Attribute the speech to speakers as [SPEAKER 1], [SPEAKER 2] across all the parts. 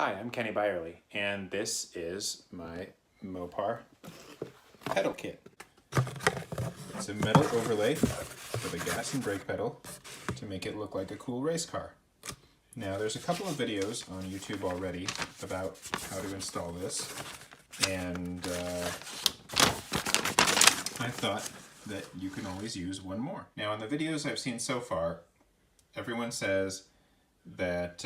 [SPEAKER 1] Hi, I'm Kenny Byerly, and this is my MOPAR pedal kit. It's a metal overlay with a gas and brake pedal to make it look like a cool race car. Now, there's a couple of videos on YouTube already about how to install this, and I thought that you can always use one more. Now, in the videos I've seen so far, everyone says that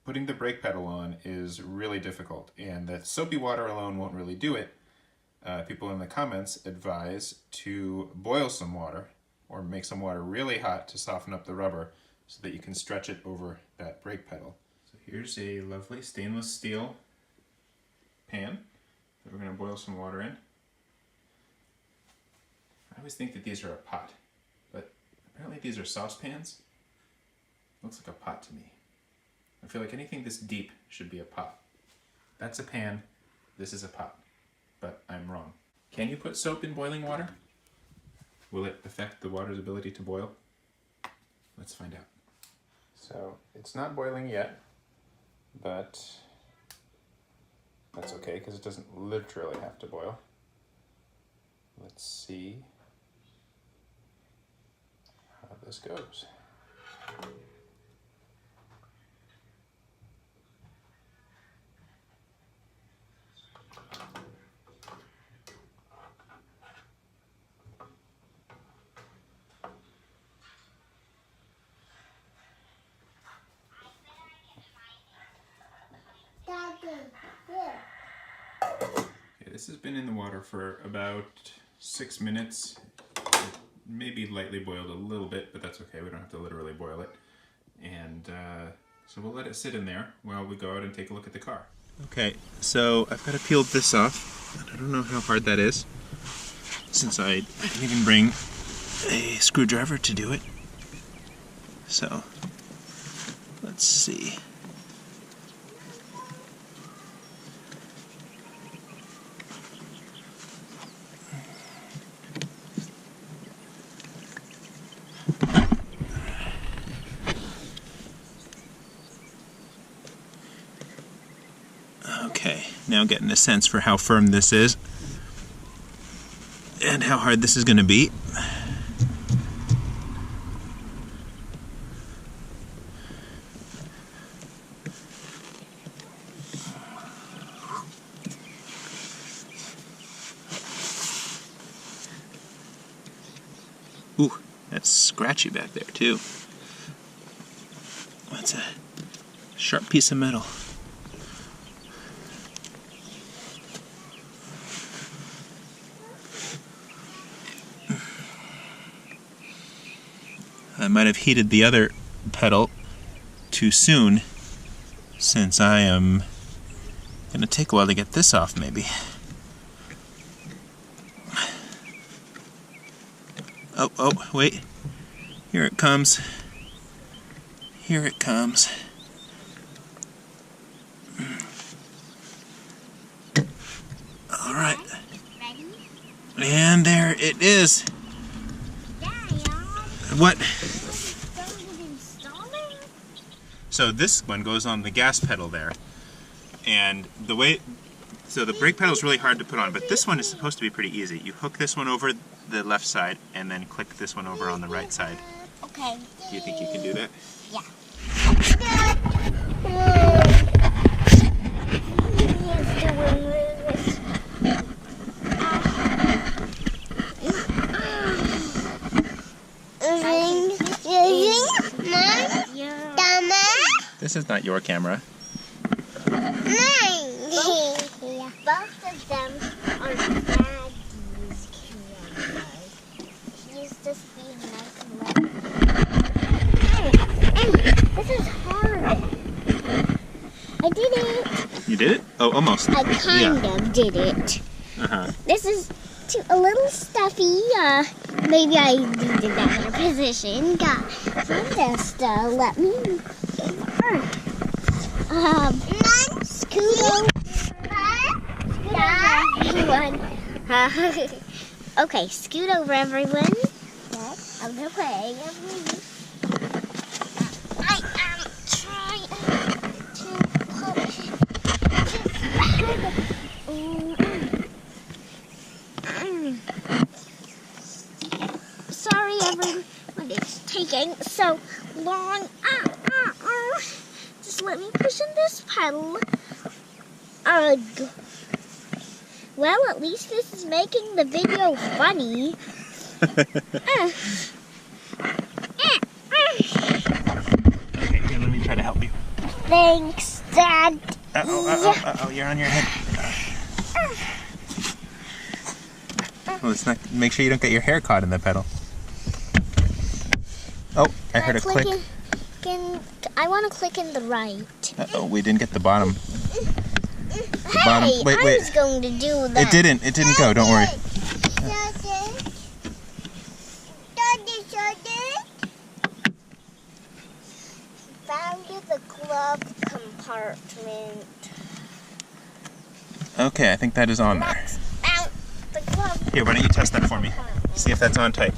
[SPEAKER 1] putting the brake pedal on is really difficult, and that soapy water alone won't really do it. People in the comments advise to boil some water or make some water really hot to soften up the rubber so that you can stretch it over that brake pedal. So here's a lovely stainless steel pan that we're going to boil some water in. I always think that these are a pot, but apparently these are saucepans. Looks like a pot to me. I feel like anything this deep should be a pot. That's a pan, this is a pot, but I'm wrong. Can you put soap in boiling water? Will it affect the water's ability to boil? Let's find out. So it's not boiling yet, but that's okay because it doesn't literally have to boil. Let's see how this goes. Okay, this has been in the water for about 6 minutes. It maybe lightly boiled a little bit, but that's okay. We don't have to literally boil it. And so we'll let it sit in there while we go out and take a look at the car. Okay, so I've got to peel this off. I don't know how hard that is, since I didn't even bring a screwdriver to do it. So, let's see. Okay, now getting a sense for how firm this is and how hard this is going to be. Ooh, that's scratchy back there too. That's a sharp piece of metal. I might have heated the other pedal too soon, since I am going to take a while to get this off, maybe. Oh, wait. Here it comes. Here it comes. All right. And there it is. What? So this one goes on the gas pedal there, and so the brake pedal is really hard to put on, but this one is supposed to be pretty easy. You hook this one over the left side and then click this one over on the right side.
[SPEAKER 2] Okay.
[SPEAKER 1] Do you think you can do that?
[SPEAKER 2] Yeah.
[SPEAKER 1] This is not your camera.
[SPEAKER 2] Mine. Both of them are Daddy's cameras. He used to speed nice and low. This is hard. I did it.
[SPEAKER 1] You did it? Oh, almost.
[SPEAKER 2] I kind of did it. This is a little stuffy. Maybe I needed that in a position. So just let me. Scoot over. Okay, scoot over, everyone. Yes, I'm gonna play. I am trying to let me push in this pedal. Ugh. Well, at least this is making the video funny.
[SPEAKER 1] Okay, here, let me try to help you.
[SPEAKER 2] Thanks, Dad.
[SPEAKER 1] Uh-oh, you're on your head. Well, let's not, make sure you don't get your hair caught in the pedal. Oh, I heard a click.
[SPEAKER 2] I want to click in the right.
[SPEAKER 1] Uh-oh, we didn't get the bottom.
[SPEAKER 2] Hey,
[SPEAKER 1] bottom. Wait.
[SPEAKER 2] I was going to do that.
[SPEAKER 1] It didn't go, don't worry.
[SPEAKER 2] Found the glove compartment.
[SPEAKER 1] Okay, I think that is on there.
[SPEAKER 2] Found the glove.
[SPEAKER 1] Here, why don't you test that for me? See if that's on tight.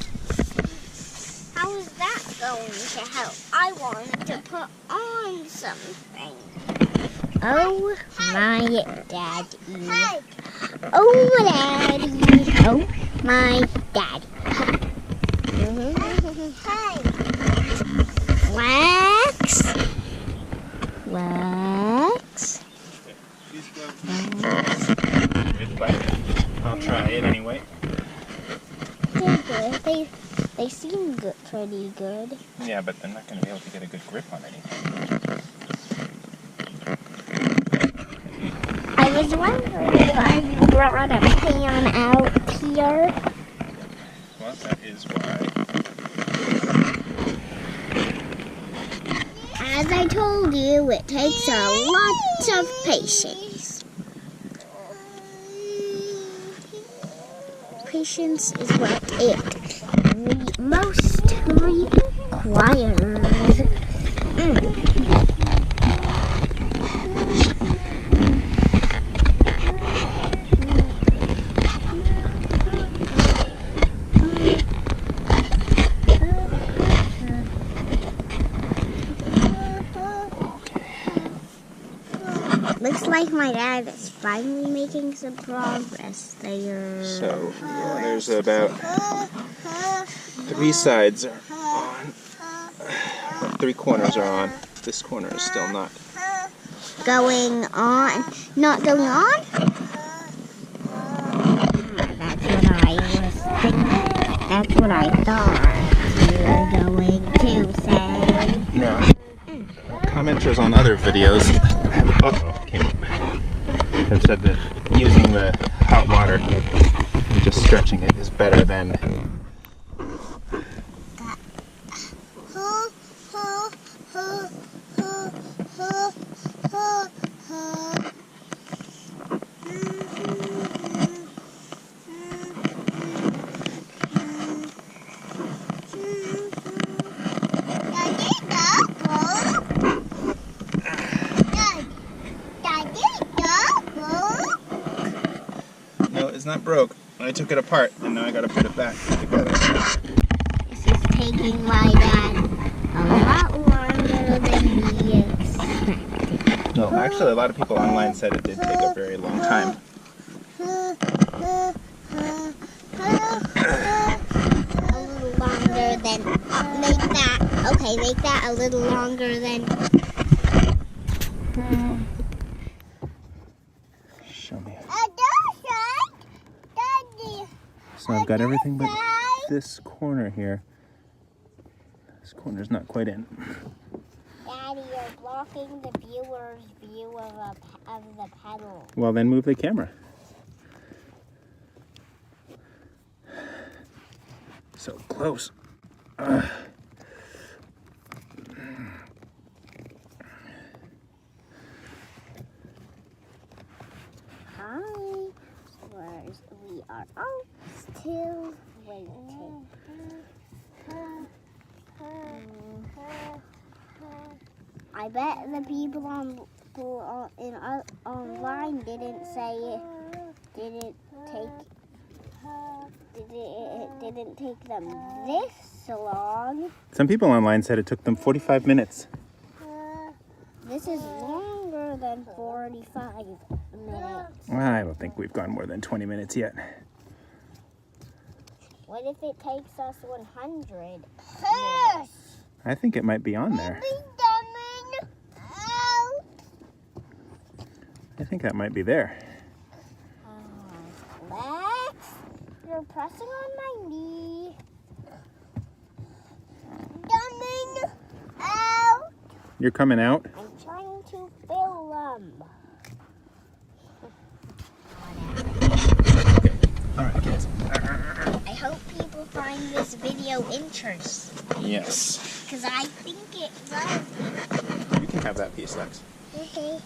[SPEAKER 2] How is that going to help? I wanted to put on something. Oh my daddy. Oh daddy. Oh my daddy. Wax.
[SPEAKER 1] I'll try it anyway.
[SPEAKER 2] They seem good, pretty good.
[SPEAKER 1] Yeah, but they're not going to be able to get a good grip on anything.
[SPEAKER 2] I was wondering why you brought a pan out here.
[SPEAKER 1] Well, that is why.
[SPEAKER 2] As I told you, it takes a lot of patience. Patience is what it most requires. Looks like my dad is finally making some progress there.
[SPEAKER 1] So, yeah, there's about 3 sides are on. 3 corners are on. This corner is still not.
[SPEAKER 2] Going on? Not going on? That's what I was thinking. That's what I thought you were going to say.
[SPEAKER 1] No. Commenters on other videos have said that using the hot water and just stretching it is better than it's not broke. I took it apart and now I gotta put it back together.
[SPEAKER 2] This is taking my dad a lot longer than we expected.
[SPEAKER 1] No, actually a lot of people online said it did take a very long time.
[SPEAKER 2] A little longer than, make that a little longer than.
[SPEAKER 1] Show me. So I've got everything but this corner here. This corner's not quite in.
[SPEAKER 2] Daddy, you're blocking the viewer's view of the pedal.
[SPEAKER 1] Well, then move the camera. So close.
[SPEAKER 2] Hi. We are all still waiting. I bet the people online didn't say it didn't take them this long.
[SPEAKER 1] Some people online said it took them 45 minutes.
[SPEAKER 2] This is longer than 45 minutes.
[SPEAKER 1] I don't think we've gone more than 20 minutes yet.
[SPEAKER 2] What if it takes us 100 minutes?
[SPEAKER 1] I think it might be on there. I think that might be there.
[SPEAKER 2] Lex, you're pressing on my knee. Coming out.
[SPEAKER 1] You're coming out?
[SPEAKER 2] I'm trying to fill them.
[SPEAKER 1] All right, kids.
[SPEAKER 2] I hope people find this video interesting.
[SPEAKER 1] Yes.
[SPEAKER 2] Because I think it will.
[SPEAKER 1] You can have that piece, Lex.
[SPEAKER 2] Okay.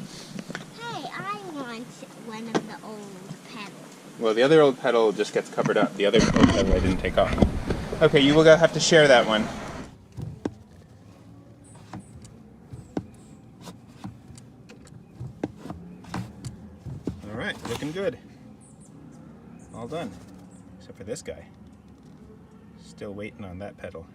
[SPEAKER 2] Hey, I want one of the old pedals.
[SPEAKER 1] Well, the other old pedal just gets covered up. The other old pedal I didn't take off. Okay, you will have to share that one. All right, looking good. All done. Except for this guy. Still waiting on that pedal.